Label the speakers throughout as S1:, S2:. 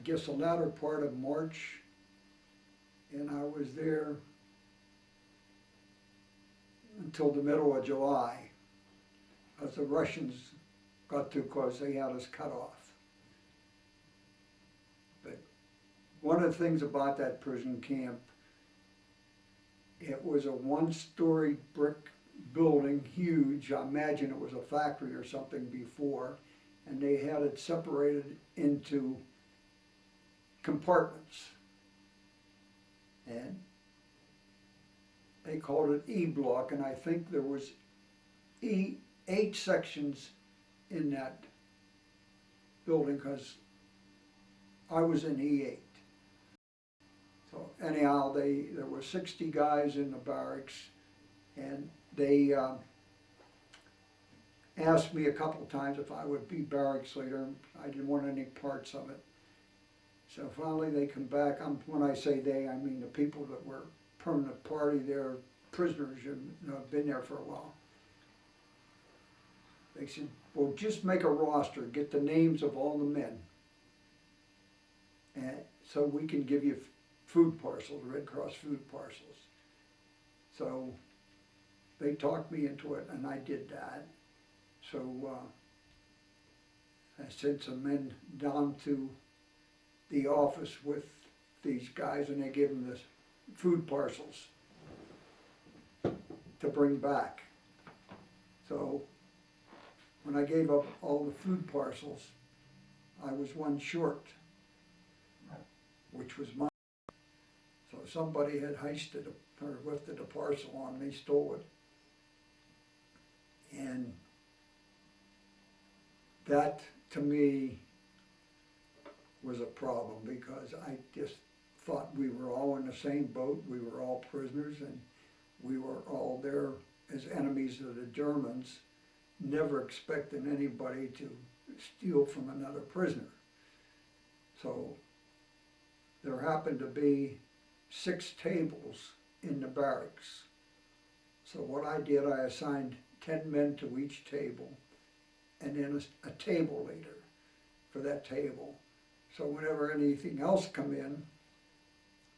S1: guess the latter part of March, and I was there until the middle of July. As the Russians got too close, they had us cut off. But one of the things about that prison camp, it was a one-story brick building, huge. I imagine it was a factory or something before, and they had it separated into compartments. And they called it E block, and I think there was 8 sections in that building, because I was in E8. So anyhow, there were 60 guys in the barracks, and they asked me a couple times if I would be barracks leader. I didn't want any parts of it. So finally they come back. When I say they, I mean the people that were permanent party there, prisoners, have been there for a while. They said, well, just make a roster, get the names of all the men, and so we can give you food parcels, Red Cross food parcels. So they talked me into it, and I did that. So I sent some men down to the office with these guys, and they gave them the food parcels to bring back. So when I gave up all the food parcels, I was one short, which was mine. So somebody had heisted or lifted a parcel on me, stole it. And that, to me, was a problem, because I just thought we were all in the same boat. We were all prisoners, and we were all there as enemies of the Germans, never expecting anybody to steal from another prisoner. So there happened to be 6 tables in the barracks. So what I did, I assigned 10 men to each table, and then a table leader for that table. So whenever anything else come in,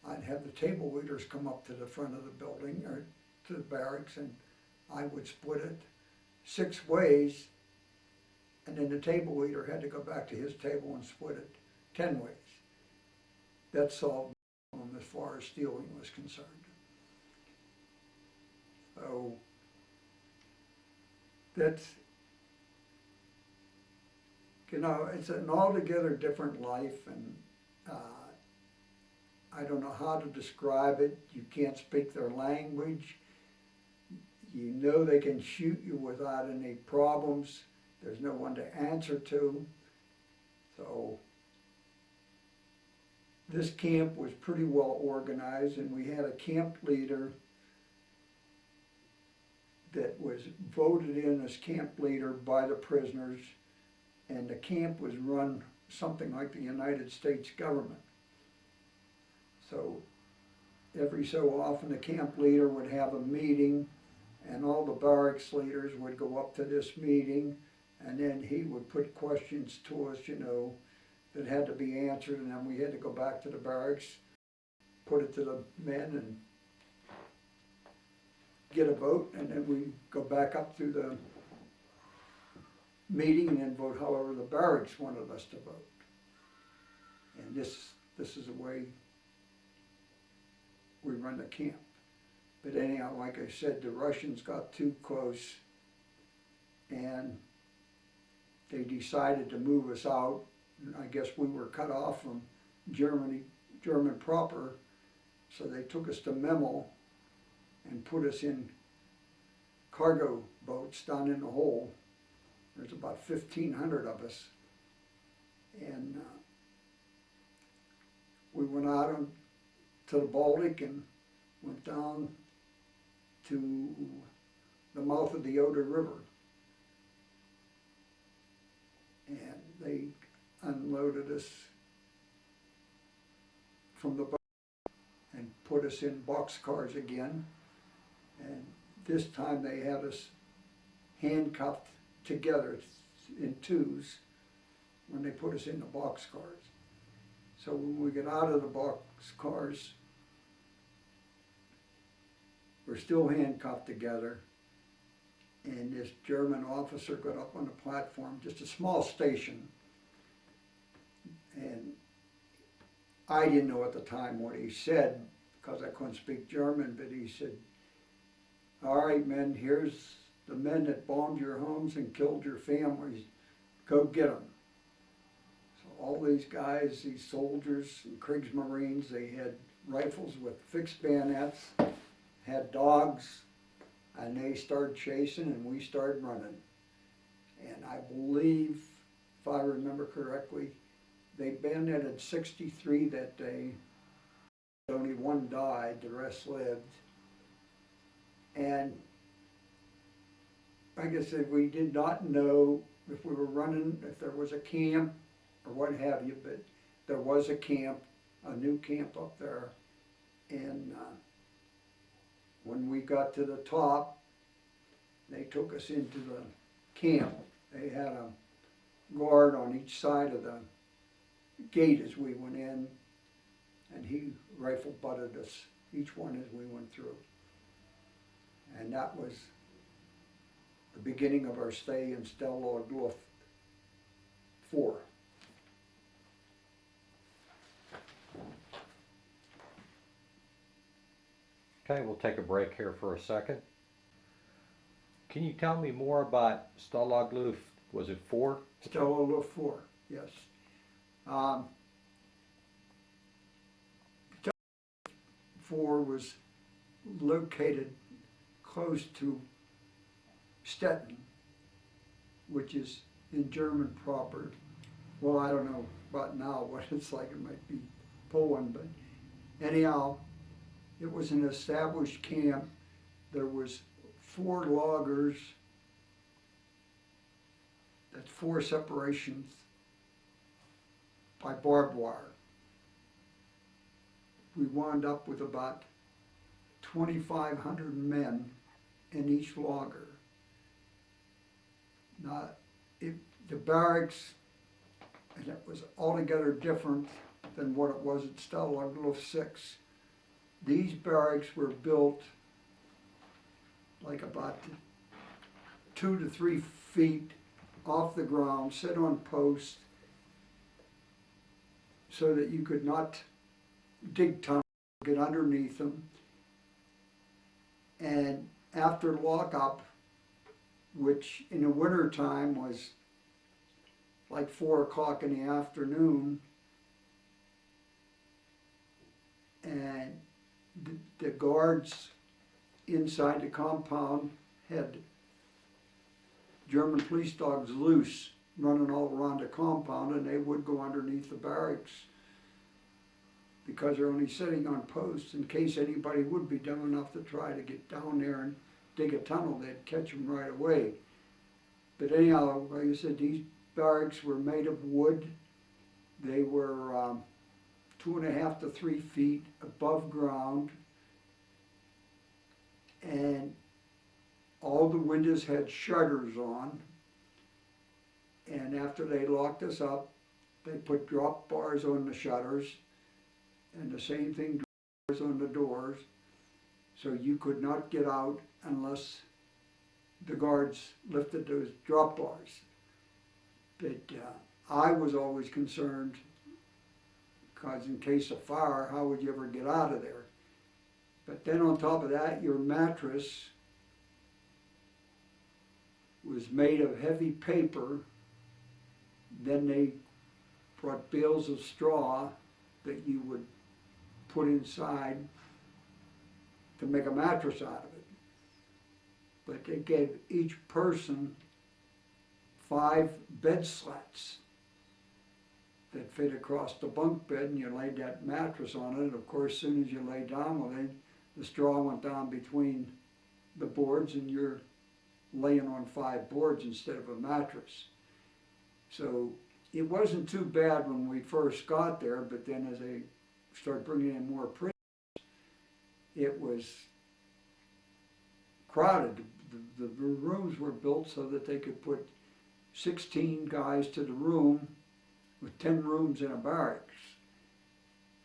S1: I'd have the table leaders come up to the front of the building, or to the barracks, and I would split it 6 ways, and then the table leader had to go back to his table and split it 10 ways. That solved the problem as far as stealing was concerned. So that's, it's an altogether different life, and I don't know how to describe it. You can't speak their language. You know they can shoot you without any problems. There's no one to answer to. So this camp was pretty well organized, and we had a camp leader that was voted in as camp leader by the prisoners, and the camp was run something like the United States government. So every so often the camp leader would have a meeting, and all the barracks leaders would go up to this meeting, and then he would put questions to us, that had to be answered, and then we had to go back to the barracks, put it to the men, and get a vote, and then we go back up through the meeting and then vote however the barracks wanted us to vote. And this is the way we run the camp. But anyhow, like I said, the Russians got too close, and they decided to move us out. And I guess we were cut off from German proper, so they took us to Memel and put us in cargo boats down in the hole. There's about 1,500 of us, and we went out to the Baltic and went down to the mouth of the Oder River, and they unloaded us from the boat and put us in boxcars again, and this time they had us handcuffed together in twos when they put us in the boxcars. So when we get out of the box cars, we're still handcuffed together. And this German officer got up on the platform, just a small station. And I didn't know at the time what he said because I couldn't speak German, but he said, "All right, men, here's the men that bombed your homes and killed your families. Go get them." So all these guys, these soldiers and Kriegsmarines, they had rifles with fixed bayonets, had dogs, and they started chasing and we started running. And I believe, if I remember correctly, they bayoneted 63 that day. Only one died, the rest lived. And like I said, we did not know if we were running, if there was a camp or what have you, but there was a camp, a new camp up there. And when we got to the top, they took us into the camp. They had a guard on each side of the gate as we went in, and he rifle butted us, each one as we went through. And that was the beginning of our stay in Stalag Luft 4.
S2: Okay, we'll take a break here for a second. Can you tell me more about Stalag Luft? Was it 4?
S1: Stalag Luft 4, yes. Stalag 4 was located close to Stettin, which is in German proper. Well, I don't know about now what it's like. It might be Poland, but anyhow, it was an established camp. There was 4 loggers. That's 4 separations by barbed wire. We wound up with about 2,500 men in each logger. Now, the barracks, and it was altogether different than what it was at Stalag Luft 6. These barracks were built like about 2 to 3 feet off the ground, sit on posts, so that you could not dig tunnels, get underneath them. And after lockup, which in the winter time was like 4 o'clock in the afternoon, and the guards inside the compound had German police dogs loose, running all around the compound, and they would go underneath the barracks because they're only sitting on posts in case anybody would be dumb enough to try to get down there and dig a tunnel. They'd catch them right away. But anyhow, like I said, these barracks were made of wood. They were 2.5 to 3 feet above ground, and all the windows had shutters on. And after they locked us up, they put drop bars on the shutters, and the same thing, doors on the doors, so you could not get out unless the guards lifted those drop bars. But I was always concerned, because in case of fire, how would you ever get out of there? But then on top of that, your mattress was made of heavy paper. Then they brought bales of straw that you would put inside to make a mattress out of it. But they gave each person 5 bed slats that fit across the bunk bed, and you laid that mattress on it. And of course, as soon as you lay down, well, then the straw went down between the boards, and you're laying on 5 boards instead of a mattress. So it wasn't too bad when we first got there, but then as they started bringing in more prisoners, it was crowded. The rooms were built so that they could put 16 guys to the room, with 10 rooms in a barracks.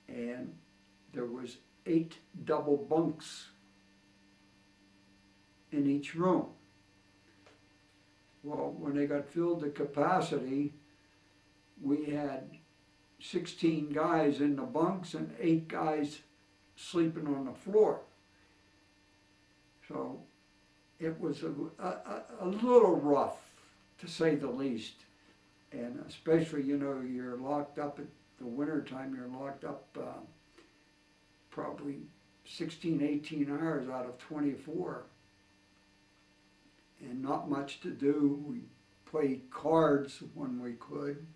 S1: and there was 8 double bunks in each room. Well, when they got filled to capacity, we had 16 guys in the bunks and 8 guys sleeping on the floor. So it was a little rough, to say the least. And especially, you know, you're locked up at the winter time, you're locked up probably 16, 18 hours out of 24. And not much to do. We played cards when we could.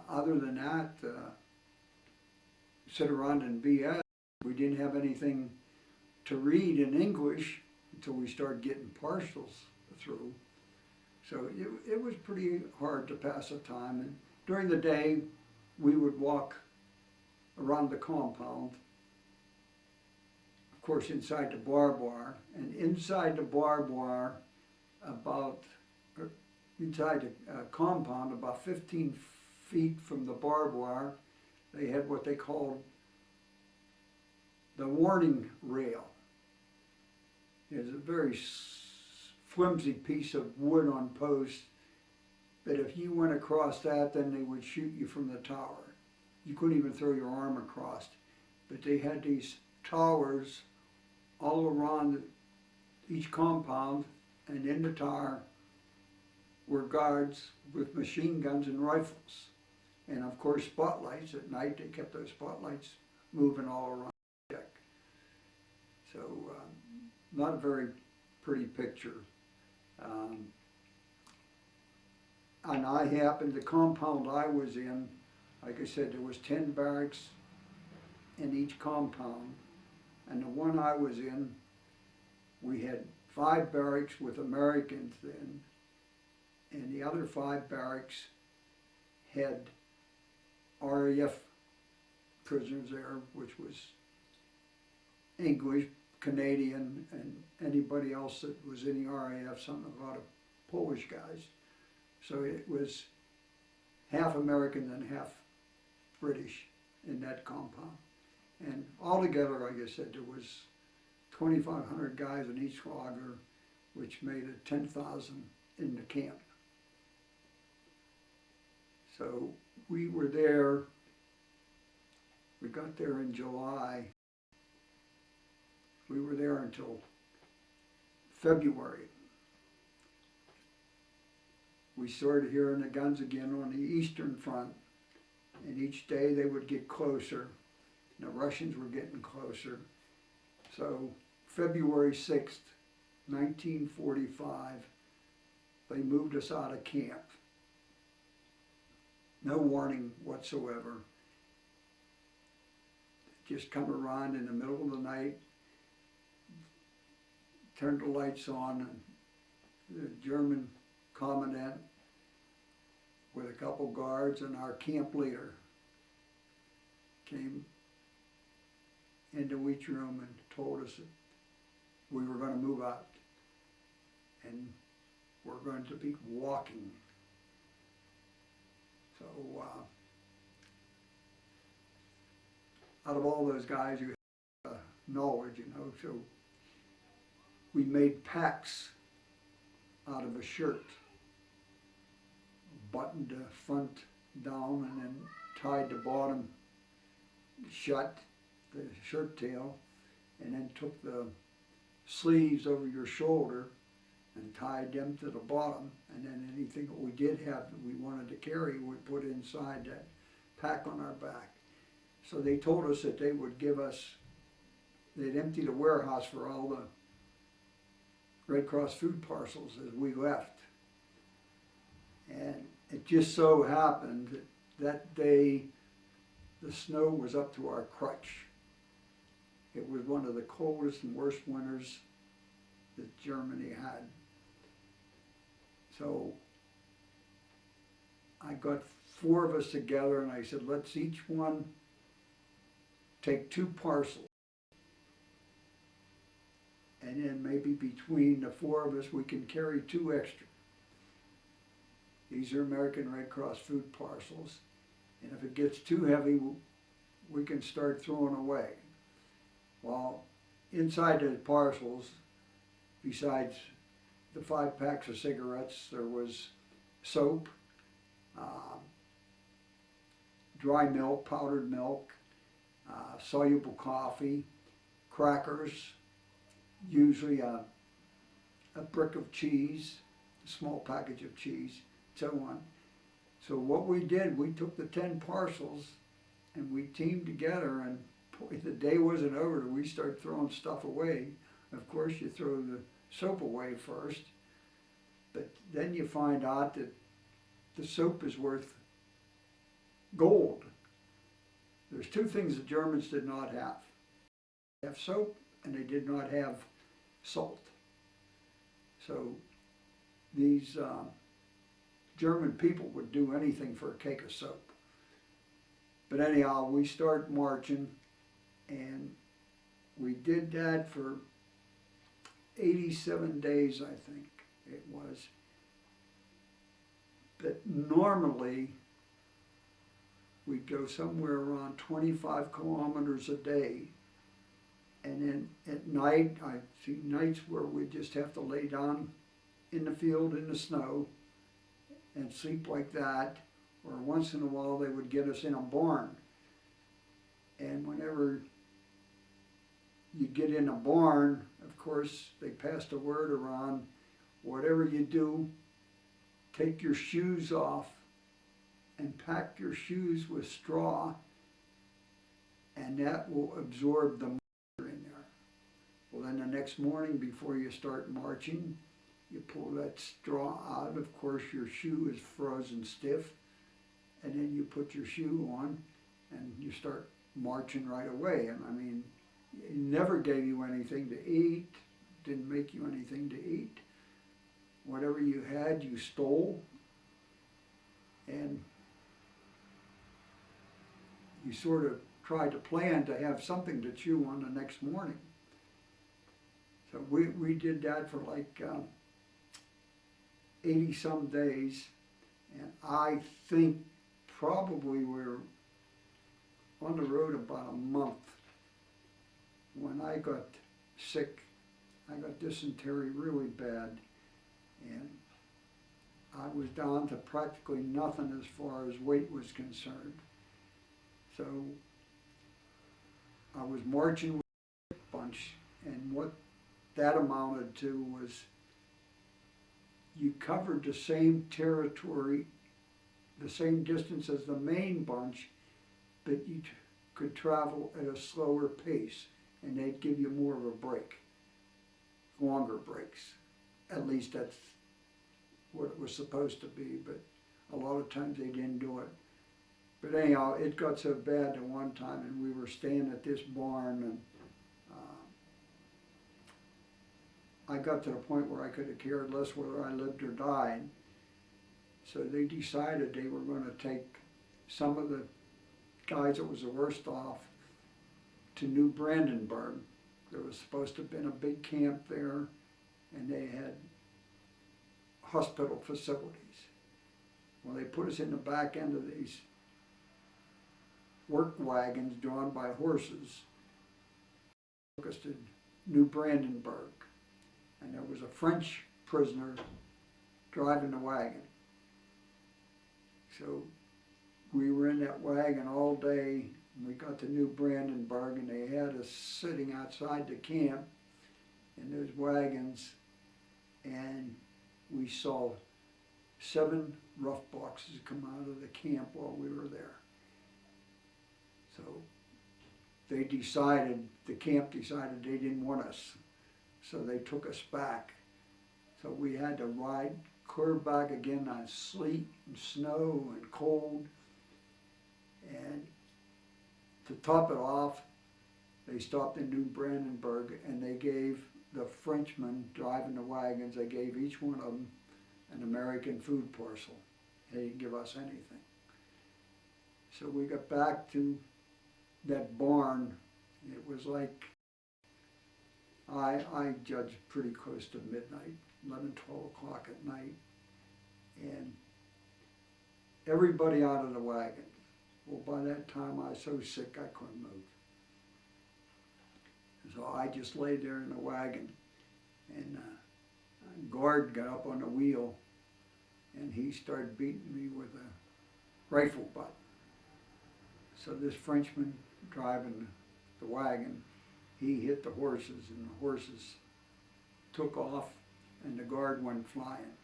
S1: Other than that, sit around and BS. We didn't have anything to read in English until we started getting partials through. So it was pretty hard to pass the time. And during the day, we would walk around the compound, of course inside the barbed wire, and inside the barbed wire, inside the compound, about 15 feet from the barbed wire, they had what they called the warning rail. It's a very flimsy piece of wood on posts that if you went across that, then they would shoot you from the tower. You couldn't even throw your arm across. But they had these towers all around each compound, and in the tower were guards with machine guns and rifles. And of course spotlights. At night they kept those spotlights moving all around the deck. So not a very pretty picture. And I happened, the compound I was in, like I said, there was 10 barracks in each compound. And the one I was in, we had 5 barracks with Americans then, and the other 5 barracks had RAF prisoners there, which was English, Canadian, and anybody else that was in the RAF, a lot of Polish guys. So it was half American and half British in that compound. And altogether, like I said, there was 2,500 guys in each squadron, which made it 10,000 in the camp. So we were there, we got there in July. We were there until February. We started hearing the guns again on the Eastern Front, and each day they would get closer. The Russians were getting closer. So February 6th, 1945, they moved us out of camp. No warning whatsoever. Just come around in the middle of the night, turned the lights on, and the German commandant with a couple guards and our camp leader came into each room and told us that we were going to move out and we're going to be walking. So out of all those guys who had knowledge, you know, so we made packs out of a shirt, buttoned the front down and then tied the bottom shut, the shirt tail, and then took the sleeves over your shoulder and tied them to the bottom, and then anything that we did have that we wanted to carry we put inside that pack on our back. So they told us that they would give us, they'd empty the warehouse for all the Red Cross food parcels as we left. And it just so happened that that day the snow was up to our crutch. It was one of the coldest and worst winters that Germany had. So I got 4 of us together and I said, let's each one take 2 parcels. And then maybe between the 4 of us we can carry 2 extra. These are American Red Cross food parcels. And if it gets too heavy, we can start throwing away. Well, inside the parcels, besides the 5 packs of cigarettes, there was soap, dry milk, powdered milk, soluble coffee, crackers, usually a brick of cheese, a small package of cheese, so on. So what we did, we took the 10 parcels and we teamed together, and boy, the day wasn't over till we started throwing stuff away. Of course, you throw the soap away first, but then you find out that the soap is worth gold. There's 2 things the Germans did not have. They have soap and they did not have salt. So these German people would do anything for a cake of soap. But anyhow, we start marching, and we did that for 87 days, I think it was. But normally, we'd go somewhere around 25 kilometers a day. And then at night, I see nights where we just have to lay down in the field in the snow and sleep like that. Or once in a while, they would get us in a barn. And whenever you get in a barn, of course, they passed a word around, whatever you do, take your shoes off and pack your shoes with straw, and that will absorb the moisture in there. Well, then the next morning before you start marching, you pull that straw out. Of course, your shoe is frozen stiff, and then you put your shoe on and you start marching right away. And I mean, it never gave you anything to eat, didn't make you anything to eat. Whatever you had, you stole, and you sort of tried to plan to have something to chew on the next morning. So we did that for like 80 some days, and I think probably we were on the road about a month when I got sick. I got dysentery really bad, and I was down to practically nothing as far as weight was concerned. So I was marching with a bunch, and what that amounted to was you covered the same territory, the same distance as the main bunch, but you could travel at a slower pace, and they'd give you more of a break, longer breaks. At least that's what it was supposed to be, but a lot of times they didn't do it. But anyhow, it got so bad at one time, and we were staying at this barn, and I got to the point where I could have cared less whether I lived or died. So they decided they were going to take some of the guys that was the worst off to New Brandenburg. There was supposed to have been a big camp there, and they had hospital facilities. Well, they put us in the back end of these work wagons drawn by horses, took us to New Brandenburg, and there was a French prisoner driving the wagon. So we were in that wagon all day, and we got to New Brandenburg, and they had us sitting outside the camp in those wagons, and we saw 7 rough boxes come out of the camp while we were there. So they decided, the camp decided they didn't want us, so they took us back. So we had to ride clear back again on sleet and snow and cold. And to top it off, they stopped in New Brandenburg, and they gave the Frenchmen driving the wagons, they gave each one of them an American food parcel. They didn't give us anything. So we got back to that barn. It was like, I judged pretty close to midnight, 11, 12 o'clock at night. And everybody out of the wagon. Well, by that time I was so sick I couldn't move. So I just laid there in the wagon, and a guard got up on the wheel, and he started beating me with a rifle butt. So this Frenchman driving the wagon, he hit the horses, and the horses took off, and the guard went flying.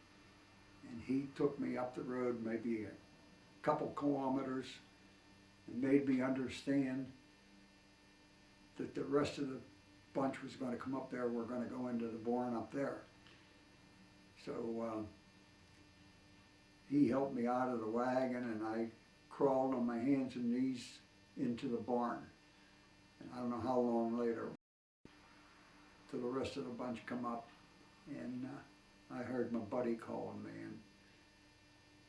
S1: And he took me up the road maybe a couple kilometers and made me understand that the rest of the bunch was going to come up there. We're going to go into the barn up there. So he helped me out of the wagon, and I crawled on my hands and knees into the barn. And I don't know how long later till the rest of the bunch come up, and I heard my buddy calling me, and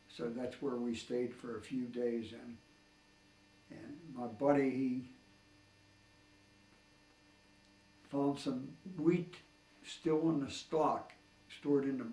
S1: so that's where we stayed for a few days. And my buddy, he found some wheat still in the stalk, stored in the